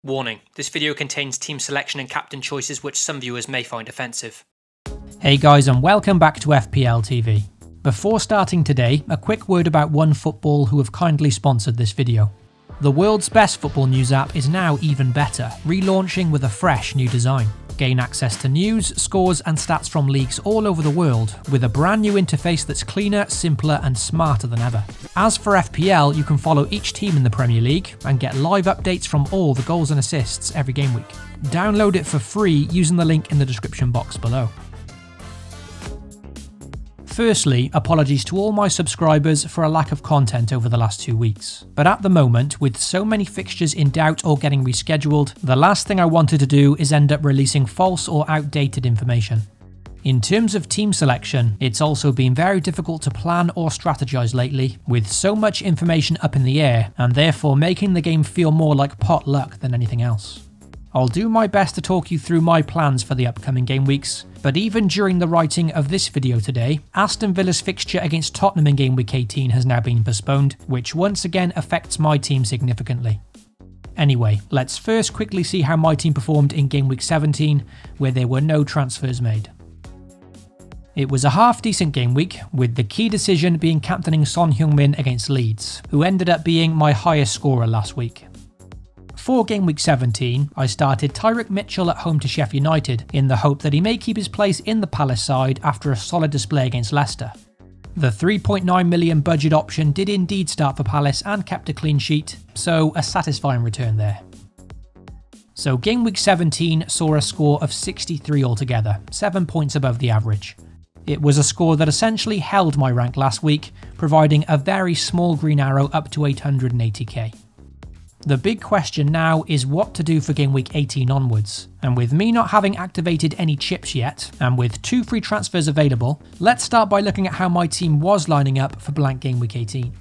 Warning, this video contains team selection and captain choices which some viewers may find offensive. Hey guys, and welcome back to FPL TV. Before starting today, a quick word about OneFootball who have kindly sponsored this video. The world's best football news app is now even better, relaunching with a fresh new design. Gain access to news, scores and stats from leagues all over the world, with a brand new interface that's cleaner, simpler and smarter than ever. As for FPL, you can follow each team in the Premier League and get live updates from all the goals and assists every game week. Download it for free using the link in the description box below. Firstly, apologies to all my subscribers for a lack of content over the last 2 weeks. But at the moment, with so many fixtures in doubt or getting rescheduled, the last thing I wanted to do is end up releasing false or outdated information. In terms of team selection, it's also been very difficult to plan or strategize lately, with so much information up in the air, and therefore making the game feel more like pot luck than anything else. I'll do my best to talk you through my plans for the upcoming game weeks, but even during the writing of this video today, Aston Villa's fixture against Tottenham in Game Week 18 has now been postponed, which once again affects my team significantly. Anyway, let's first quickly see how my team performed in Game Week 17, where there were no transfers made. It was a half-decent game week, with the key decision being captaining Son Heung-min against Leeds, who ended up being my highest scorer last week. For Game Week 17, I started Tyrick Mitchell at home to Sheffield United in the hope that he may keep his place in the Palace side after a solid display against Leicester. The 3.9 million budget option did indeed start for Palace and kept a clean sheet, so a satisfying return there. So Game Week 17 saw a score of 63 altogether, 7 points above the average. It was a score that essentially held my rank last week, providing a very small green arrow up to 880k. The big question now is what to do for Game Week 18 onwards, and with me not having activated any chips yet, and with 2 free transfers available, let's start by looking at how my team was lining up for blank Game Week 18.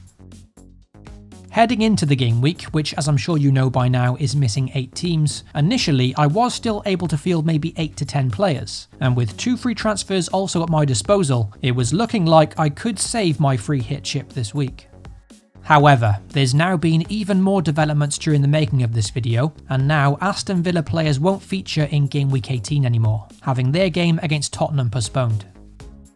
Heading into the game week, which as I'm sure you know by now is missing 8 teams, initially I was still able to field maybe 8 to 10 players, and with 2 free transfers also at my disposal, it was looking like I could save my free hit chip this week. However, there's now been even more developments during the making of this video, and now Aston Villa players won't feature in Game Week 18 anymore, having their game against Tottenham postponed.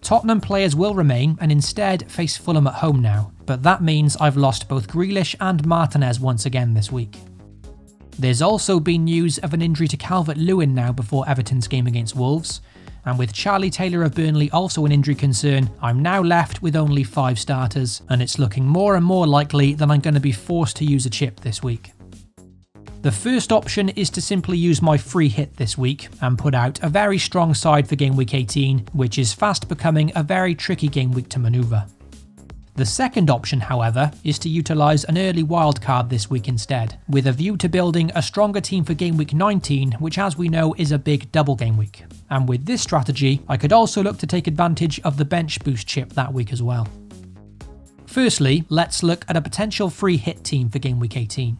Tottenham players will remain and instead face Fulham at home now, but that means I've lost both Grealish and Martinez once again this week. There's also been news of an injury to Calvert-Lewin now before Everton's game against Wolves, and with Charlie Taylor of Burnley also an injury concern, I'm now left with only 5 starters, and it's looking more and more likely that I'm going to be forced to use a chip this week. The first option is to simply use my free hit this week and put out a very strong side for Game Week 18, which is fast becoming a very tricky game week to manoeuvre. The second option, however, is to utilise an early wildcard this week instead, with a view to building a stronger team for Game Week 19, which as we know is a big double game week. And with this strategy, I could also look to take advantage of the bench boost chip that week as well. Firstly, let's look at a potential free hit team for Game Week 18.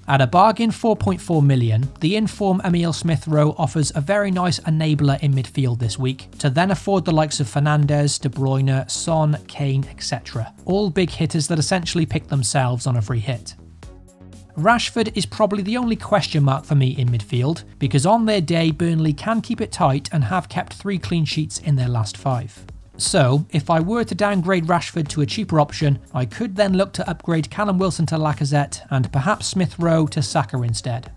At a bargain 4.4 million, the in-form Emile Smith-Rowe offers a very nice enabler in midfield this week, to then afford the likes of Fernandes, De Bruyne, Son, Kane, etc. All big hitters that essentially pick themselves on a free hit. Rashford is probably the only question mark for me in midfield, because on their day Burnley can keep it tight and have kept 3 clean sheets in their last 5. So, if I were to downgrade Rashford to a cheaper option, I could then look to upgrade Callum Wilson to Lacazette and perhaps Smith-Rowe to Saka instead.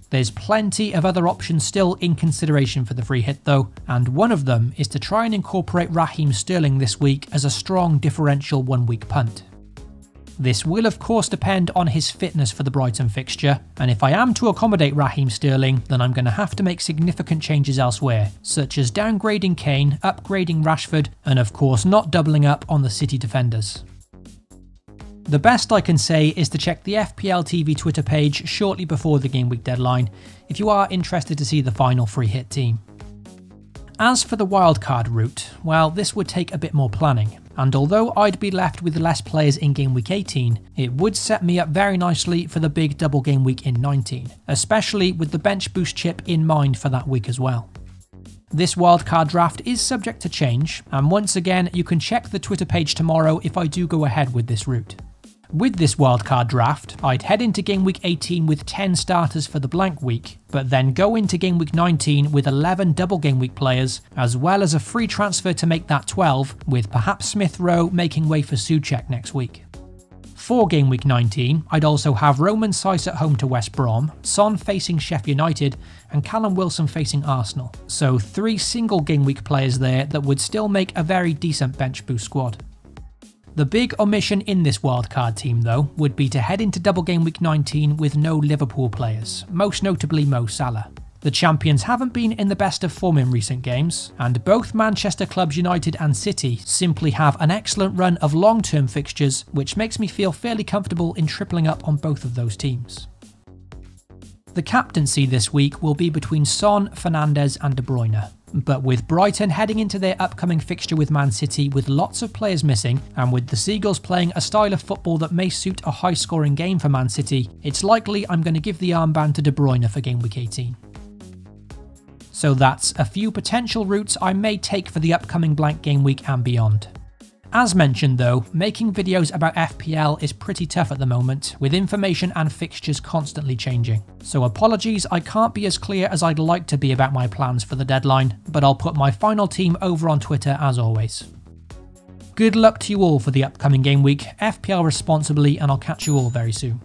There's plenty of other options still in consideration for the free hit though, and one of them is to try and incorporate Raheem Sterling this week as a strong differential 1-week punt. This will of course depend on his fitness for the Brighton fixture, and if I am to accommodate Raheem Sterling, then I'm going to have to make significant changes elsewhere, such as downgrading Kane, upgrading Rashford, and of course not doubling up on the City defenders. The best I can say is to check the FPL TV Twitter page shortly before the game week deadline if you are interested to see the final free hit team. As for the wildcard route, well, this would take a bit more planning, and although I'd be left with less players in Game Week 18, it would set me up very nicely for the big double game week in 19, especially with the bench boost chip in mind for that week as well. This wildcard draft is subject to change, and once again you can check the Twitter page tomorrow if I do go ahead with this route. With this wildcard draft, I'd head into Game Week 18 with 10 starters for the blank week, but then go into Game Week 19 with 11 double Game Week players, as well as a free transfer to make that 12, with perhaps Smith Rowe making way for Souček next week. For Game Week 19, I'd also have Roman Saiss at home to West Brom, Son facing Sheffield United, and Callum Wilson facing Arsenal. So 3 single Game Week players there that would still make a very decent bench boost squad. The big omission in this wildcard team though would be to head into double Game Week 19 with no Liverpool players, most notably Mo Salah. The champions haven't been in the best of form in recent games, and both Manchester clubs United and City simply have an excellent run of long-term fixtures, which makes me feel fairly comfortable in tripling up on both of those teams. The captaincy this week will be between Son, Fernandes and De Bruyne. But with Brighton heading into their upcoming fixture with Man City with lots of players missing, and with the Seagulls playing a style of football that may suit a high-scoring game for Man City, it's likely I'm going to give the armband to De Bruyne for Game Week 18. So that's a few potential routes I may take for the upcoming blank game week and beyond. As mentioned though, making videos about FPL is pretty tough at the moment, with information and fixtures constantly changing. So apologies I can't be as clear as I'd like to be about my plans for the deadline, but I'll put my final team over on Twitter as always. Good luck to you all for the upcoming game week, FPL responsibly, and I'll catch you all very soon.